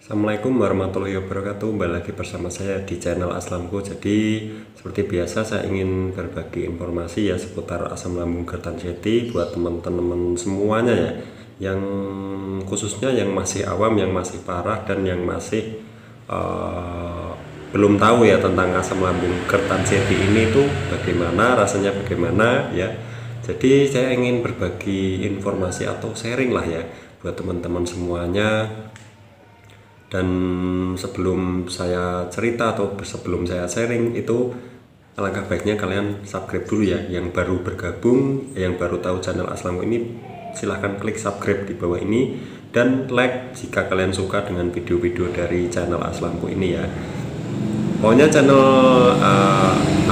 Assalamualaikum warahmatullahi wabarakatuh. Kembali lagi bersama saya di channel Aslamku. Jadi seperti biasa saya ingin berbagi informasi ya seputar asam lambung Kertanseti buat teman-teman semuanya ya, yang khususnya yang masih awam, yang masih parah, dan yang masih belum tahu ya tentang asam lambung Kertanseti ini tuh bagaimana, rasanya bagaimana ya. Jadi saya ingin berbagi informasi atau sharing lah ya buat teman-teman semuanya. Dan sebelum saya cerita atau sebelum saya sharing itu, alangkah baiknya kalian subscribe dulu ya. Yang baru bergabung, yang baru tahu channel Aslamku ini, silahkan klik subscribe di bawah ini dan like jika kalian suka dengan video-video dari channel Aslamku ini ya. Pokoknya channel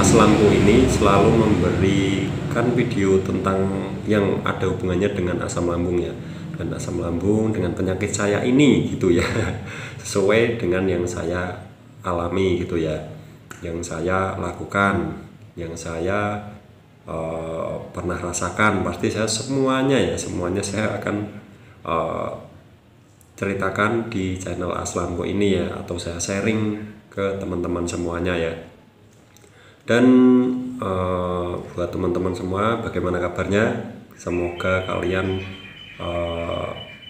Aslamku ini selalu memberikan video tentang yang ada hubungannya dengan asam lambung ya, dan asam lambung dengan penyakit saya ini gitu ya, sesuai dengan yang saya alami gitu ya, yang saya lakukan, yang saya pernah rasakan. Pasti saya semuanya saya akan ceritakan di channel Aslamku ini ya, atau saya sharing ke teman-teman semuanya ya. Dan buat teman-teman semua, bagaimana kabarnya? Semoga kalian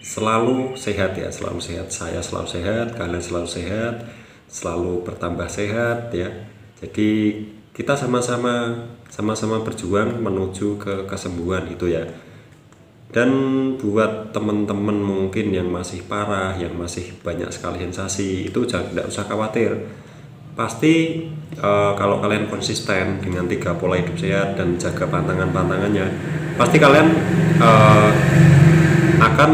selalu sehat ya, selalu sehat. Saya selalu sehat, kalian selalu sehat, selalu bertambah sehat ya. Jadi kita sama-sama berjuang menuju ke kesembuhan itu ya. Dan buat teman-teman mungkin yang masih parah, yang masih banyak sekali sensasi, itu tidak usah khawatir. Pasti kalau kalian konsisten dengan 3 pola hidup sehat dan jaga pantangan-pantangannya, pasti kalian akan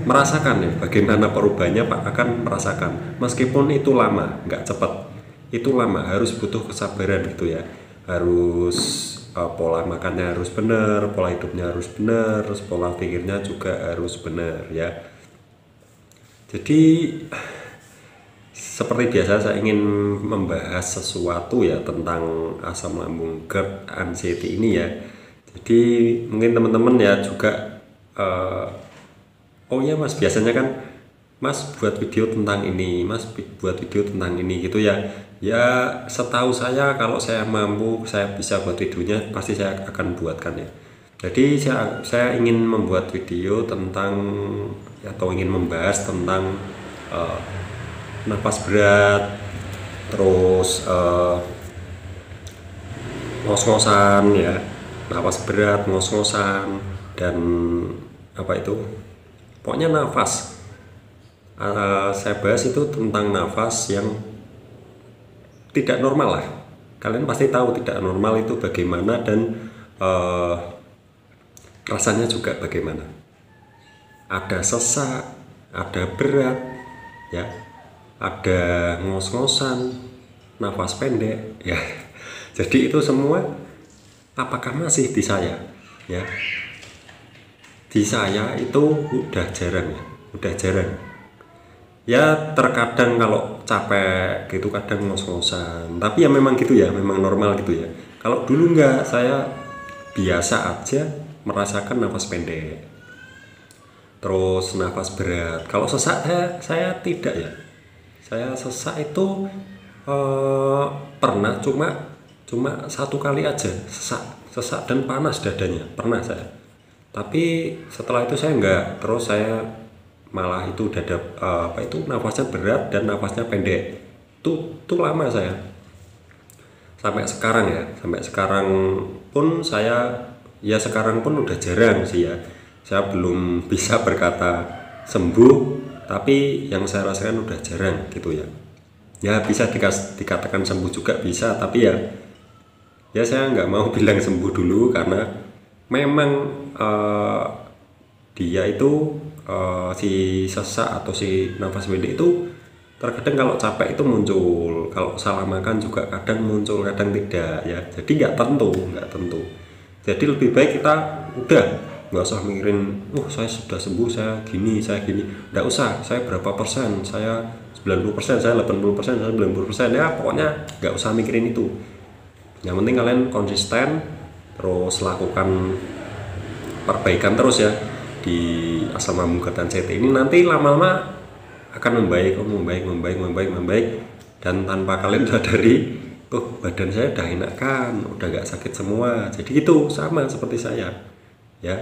merasakan ya bagaimana perubahannya. Pak akan merasakan, meskipun itu lama, nggak cepat, itu lama, harus butuh kesabaran gitu ya. Harus pola makannya harus benar, pola hidupnya harus benar, terus pola pikirnya juga harus benar ya. Jadi seperti biasa saya ingin membahas sesuatu ya tentang asam lambung Kertanseti ini ya. Jadi mungkin teman-teman ya juga oh ya mas, biasanya kan mas buat video tentang ini, mas buat video tentang ini gitu ya. Ya setahu saya kalau saya mampu, saya bisa buat videonya, pasti saya akan buatkan ya. Jadi saya ingin membuat video tentang atau ingin membahas tentang nafas berat, terus ngos-ngosan ya, nafas berat, ngos-ngosan, dan apa itu, pokoknya nafas. Saya bahas itu tentang nafas yang tidak normal lah. Kalian pasti tahu tidak normal itu bagaimana, dan rasanya juga bagaimana. Ada sesak, ada berat ya, ada ngos-ngosan, nafas pendek ya. Jadi itu semua apakah masih di saya ya? Di saya itu udah jarang ya, udah jarang. Ya terkadang kalau capek gitu kadang ngos-ngosan, tapi ya memang gitu ya, memang normal gitu ya. Kalau dulu enggak, saya biasa aja merasakan nafas pendek, terus nafas berat. Kalau sesak saya tidak ya. Saya sesak itu pernah cuma 1 kali aja, sesak dan panas dadanya, pernah saya. Tapi setelah itu saya enggak, terus saya malah itu dada nafasnya berat dan nafasnya pendek. Itu lama saya. Sampai sekarang ya, sampai sekarang pun sekarang pun udah jarang sih ya. Saya belum bisa berkata sembuh, tapi yang saya rasakan udah jarang gitu ya. Ya bisa dikatakan sembuh juga bisa, tapi ya saya nggak mau bilang sembuh dulu, karena memang dia itu si sesak atau si nafas pendek itu terkadang kalau capek itu muncul, kalau salah makan juga kadang muncul, kadang tidak ya. Jadi nggak tentu. Jadi lebih baik kita udah nggak usah mikirin, saya sudah sembuh, saya gini, nggak usah, saya berapa persen, saya 90%, saya 80%, saya 90%, ya pokoknya nggak usah mikirin itu. Yang penting kalian konsisten, terus lakukan perbaikan terus ya. di asam lambung Kertan CT ini nanti lama-lama akan membaik dan tanpa kalian sadari, oh badan saya udah enakan, udah gak sakit semua. Jadi itu sama seperti saya, ya.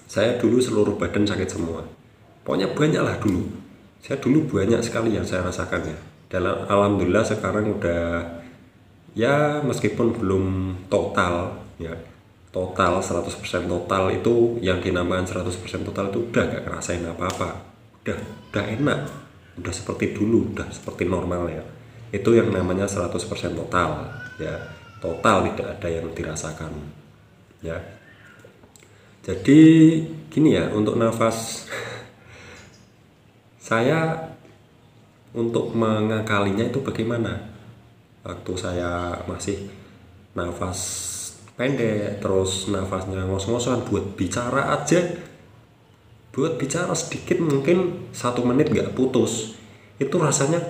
Saya dulu seluruh badan sakit semua. Pokoknya banyak lah dulu. Saya dulu banyak sekali yang saya rasakan ya. Dan alhamdulillah sekarang udah ya meskipun belum total ya. Total 100% total itu yang dinamakan 100% total itu udah gak ngerasain apa-apa. Udah enak. Udah seperti dulu, udah seperti normal ya. Itu yang namanya 100% total ya. Total tidak ada yang dirasakan. Ya. Jadi gini ya, untuk nafas saya untuk mengakalinya itu bagaimana? Waktu saya masih nafas pendek, terus nafasnya ngos-ngosan buat bicara aja, buat bicara sedikit mungkin 1 menit nggak putus, itu rasanya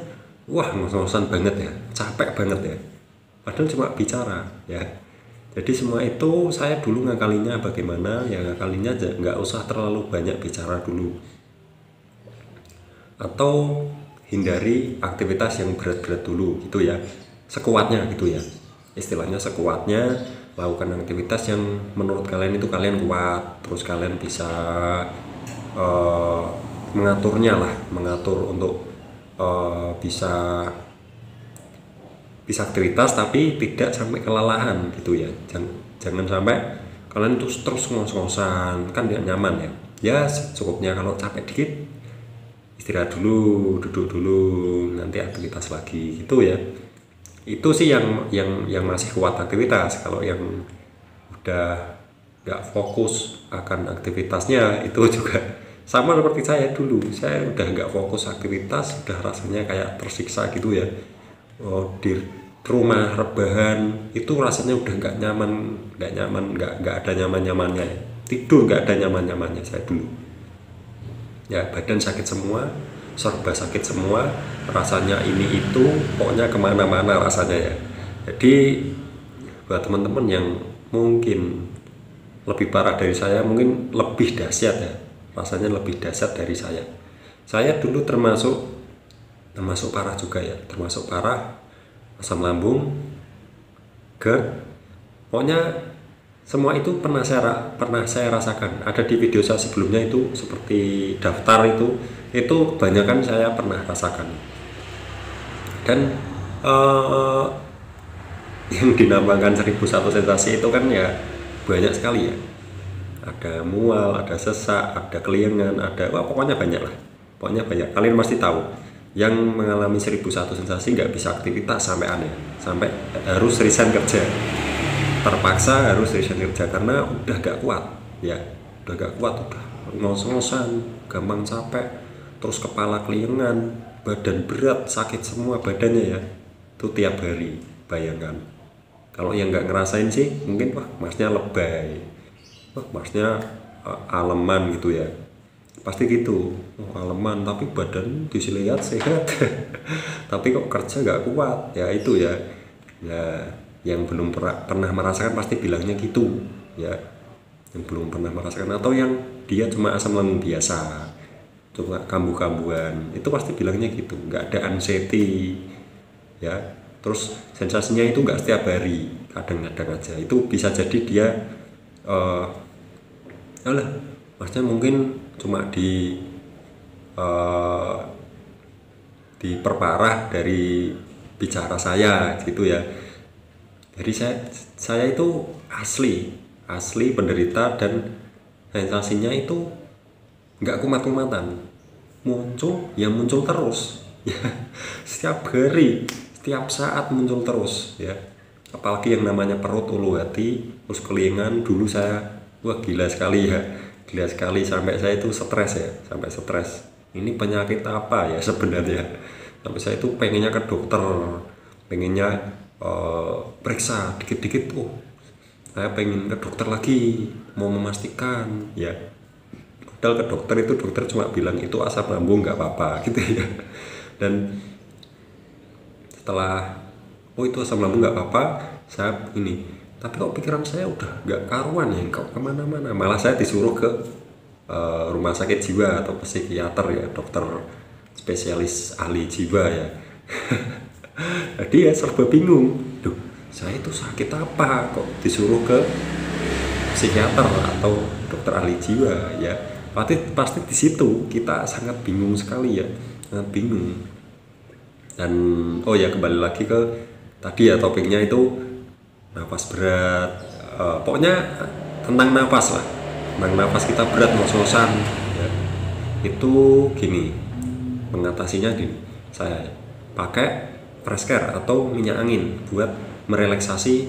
wah ngos-ngosan banget ya, capek banget ya. Padahal cuma bicara ya. Jadi semua itu saya dulu ngakalinya bagaimana? Ya ngakalinya aja, nggak usah terlalu banyak bicara dulu. Atau hindari aktivitas yang berat-berat dulu gitu ya, sekuatnya gitu ya, istilahnya sekuatnya. Lakukan aktivitas yang menurut kalian itu kalian kuat, terus kalian bisa mengaturnya lah, mengatur untuk bisa aktivitas tapi tidak sampai kelelahan gitu ya. Jangan sampai kalian terus ngos-ngosan, kan tidak nyaman ya. Ya secukupnya, kalau capek dikit istirahat dulu, duduk dulu, nanti aktivitas lagi gitu ya. Itu sih yang masih kuat aktivitas. Kalau yang udah nggak fokus akan aktivitasnya, itu juga sama seperti saya dulu. Saya udah nggak fokus aktivitas, udah rasanya kayak tersiksa gitu ya. Di rumah rebahan itu rasanya udah nggak nyaman, nggak ada nyamannya. Tidur nggak ada nyamannya saya dulu. Ya badan sakit semua, serba sakit semua, rasanya ini itu, pokoknya kemana-mana rasanya ya. Jadi buat teman-teman yang mungkin lebih parah dari saya, mungkin lebih dahsyat ya, rasanya lebih dahsyat dari saya. Saya dulu termasuk parah juga ya, termasuk parah, asam lambung, GERD, pokoknya semua itu pernah saya rasakan. Ada di video saya sebelumnya itu seperti daftar itu kebanyakan saya pernah rasakan. Dan yang dinamakan 1001 sensasi itu kan ya banyak sekali ya. Ada mual, ada sesak, ada keliengan, pokoknya banyak lah. Pokoknya banyak. Kalian pasti tahu. Yang mengalami 1001 sensasi nggak bisa aktivitas sampai aneh, sampai harus resign kerja. Terpaksa harus resign kerja karena udah gak kuat ya, udah ngos-ngosan, gampang capek, terus kepala keliengan, badan berat, sakit semua badannya ya. Itu tiap hari, bayangkan. Kalau yang nggak ngerasain sih mungkin wah masnya lebay, wah masnya aleman gitu ya, pasti gitu. Aleman tapi badan dilihat sehat tapi kok kerja nggak kuat ya, itu ya. Yang belum pernah merasakan pasti bilangnya gitu ya, yang belum pernah merasakan, atau yang dia cuma asam lambung biasa, cuma kambuh-kambuhan, itu pasti bilangnya gitu, nggak ada anxiety ya. Terus sensasinya itu nggak setiap hari, kadang-kadang aja. Itu bisa jadi dia maksudnya mungkin cuma diperparah dari bicara saya gitu ya. Jadi saya itu asli penderita, dan sensasinya itu nggak kumat-kumatan, muncul terus ya, setiap hari, setiap saat muncul terus ya. Apalagi yang namanya perut, ulu hati, terus keliengan. Dulu saya gila sekali sampai saya itu stres ya, sampai stres. Ini penyakit apa ya sebenarnya? Sampai saya itu pengennya ke dokter, pengennya periksa dikit-dikit. Saya pengen ke dokter lagi, mau memastikan ya. Padahal ke dokter itu dokter cuma bilang itu asam lambung, nggak apa-apa gitu ya. Dan setelah itu asam lambung nggak apa-apa, saya ini, tapi kok pikiran saya udah nggak karuan ya, kok kemana-mana. Malah saya disuruh ke rumah sakit jiwa atau psikiater ya, dokter spesialis ahli jiwa ya. Jadi ya serba bingung, duh saya itu sakit apa kok disuruh ke psikiater atau dokter ahli jiwa ya. Pasti di situ kita sangat bingung sekali ya, sangat bingung. Dan oh ya, kembali lagi ke tadi ya, topiknya itu nafas berat, pokoknya tentang nafas lah, tentang nafas kita berat ngos-ngosan ya. Itu gini, mengatasinya gini, saya pakai fresh care atau minyak angin buat merelaksasi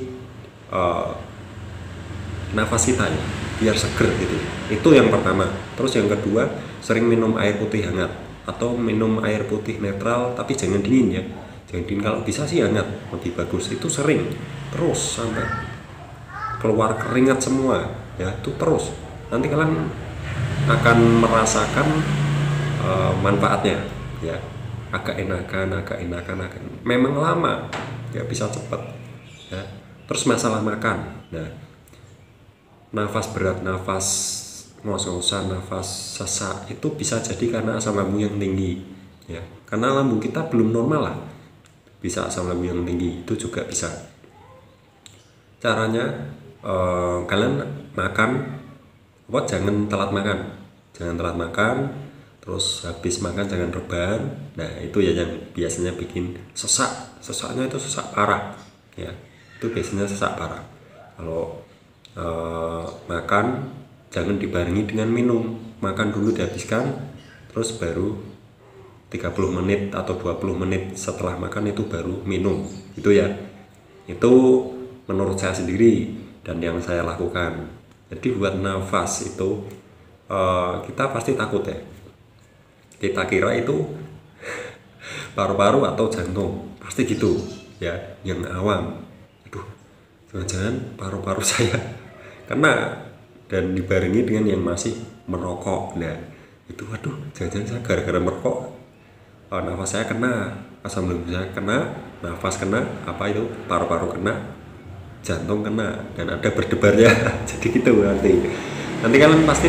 nafas kita ya, biar seger gitu. Itu yang pertama. Terus yang kedua, sering minum air putih hangat atau minum air putih netral, tapi jangan dingin ya, jangan dingin, kalau bisa sih hangat lebih bagus. Itu sering terus sampai keluar keringat semua ya, itu terus nanti kalian akan merasakan manfaatnya ya, agak enakan, memang lama nggak bisa cepet ya. Terus masalah makan, nah nafas berat, nafas ngos-ngosan, nafas sesak itu bisa jadi karena asam lambung yang tinggi ya, karena lambung kita belum normal lah, bisa asam lambung yang tinggi, itu juga bisa. Caranya kalian makan jangan telat makan, terus habis makan jangan rebahan. Nah itu ya yang biasanya bikin sesaknya itu sesak parah ya, itu biasanya sesak parah. Kalau makan jangan dibarengi dengan minum, makan dulu dihabiskan, terus baru 30 menit atau 20 menit setelah makan itu baru minum, itu ya. Itu menurut saya sendiri dan yang saya lakukan. Jadi buat nafas itu kita pasti takut ya, kita kira itu paru-paru atau jantung, pasti gitu ya, yang awam. Aduh, jangan-jangan paru-paru saya kena, dan dibarengi dengan yang masih merokok. Nah itu waduh, jangan-jangan saya gara-gara merokok nafas saya kena, asam lambung saya kena, nafas kena, apa itu paru-paru kena, jantung kena, dan ada berdebarnya. Jadi gitu nanti kalian pasti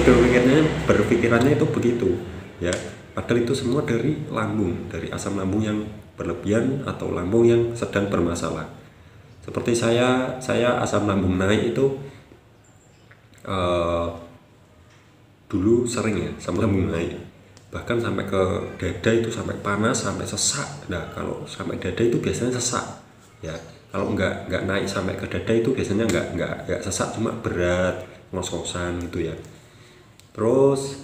berpikirannya itu begitu ya, padahal itu semua dari lambung, dari asam lambung yang berlebihan atau lambung yang sedang bermasalah. Seperti saya asam lambung naik itu dulu sering ya, asam lambung naik, bahkan sampai ke dada itu sampai panas, sampai sesak. Nah kalau sampai dada itu biasanya sesak ya, kalau nggak naik sampai ke dada itu biasanya nggak sesak, cuma berat ngos-ngosan gitu ya. Terus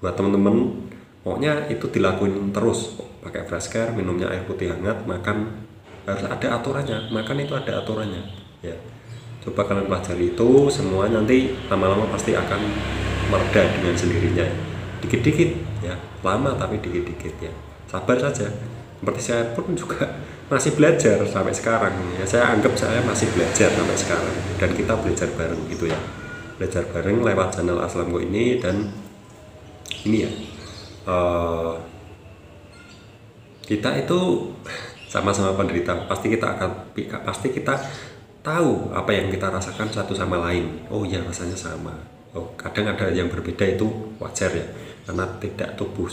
buat temen-temen, pokoknya itu dilakuin terus, pakai fresh care, minumnya air putih hangat, makan harus ada aturannya, makan itu ada aturannya ya. Coba kalian pelajari itu semua, nanti lama-lama pasti akan mereda dengan sendirinya, dikit-dikit ya, lama tapi dikit-dikit ya, sabar saja. Seperti saya pun juga masih belajar sampai sekarang ya, saya anggap saya masih belajar sampai sekarang, dan kita belajar bareng gitu ya, belajar bareng lewat channel Aslamgo ini. Dan ini ya, kita itu sama-sama penderita, pasti kita tahu apa yang kita rasakan satu sama lain. Oh ya, rasanya sama. Oh, kadang ada yang berbeda, itu wajar ya, karena tidak tubuh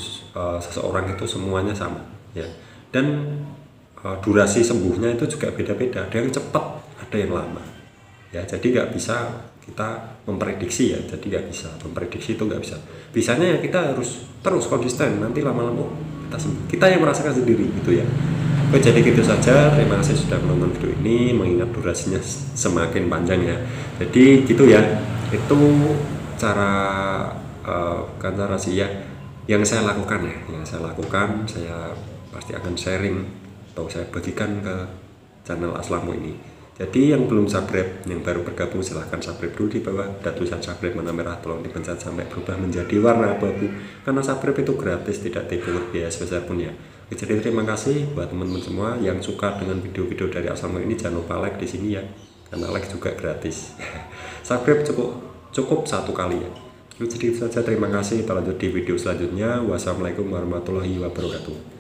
seseorang itu semuanya sama ya. Dan durasi sembuhnya itu juga beda-beda, ada yang cepat, ada yang lama ya. Jadi nggak bisa kita memprediksi ya, jadi nggak bisa memprediksi, itu nggak bisa. Bisanya ya kita harus terus konsisten, nanti lama-lama kita sembuh, kita yang merasakan sendiri gitu ya. Oke, jadi gitu saja. Terima kasih sudah menonton video ini, mengingat durasinya semakin panjang ya. Jadi gitu ya, itu bukan cara sih ya, yang saya lakukan ya, saya pasti akan sharing atau saya bagikan ke channel Aslamgo ini. Jadi yang belum subscribe, yang baru bergabung, silahkan subscribe dulu. Di bawah ada tulisan subscribe warna merah, tolong dipencet sampai berubah menjadi warna abu-abu, karena subscribe itu gratis, tidak dipungut biaya sebesar pun ya. Oke, jadi terima kasih buat teman-teman semua yang suka dengan video-video dari Aslamgo ini, jangan lupa like di sini ya, karena like juga gratis. Subscribe cukup satu kali ya. Jadi itu saja, terima kasih. Kita lanjut di video selanjutnya. Wassalamualaikum warahmatullahi wabarakatuh.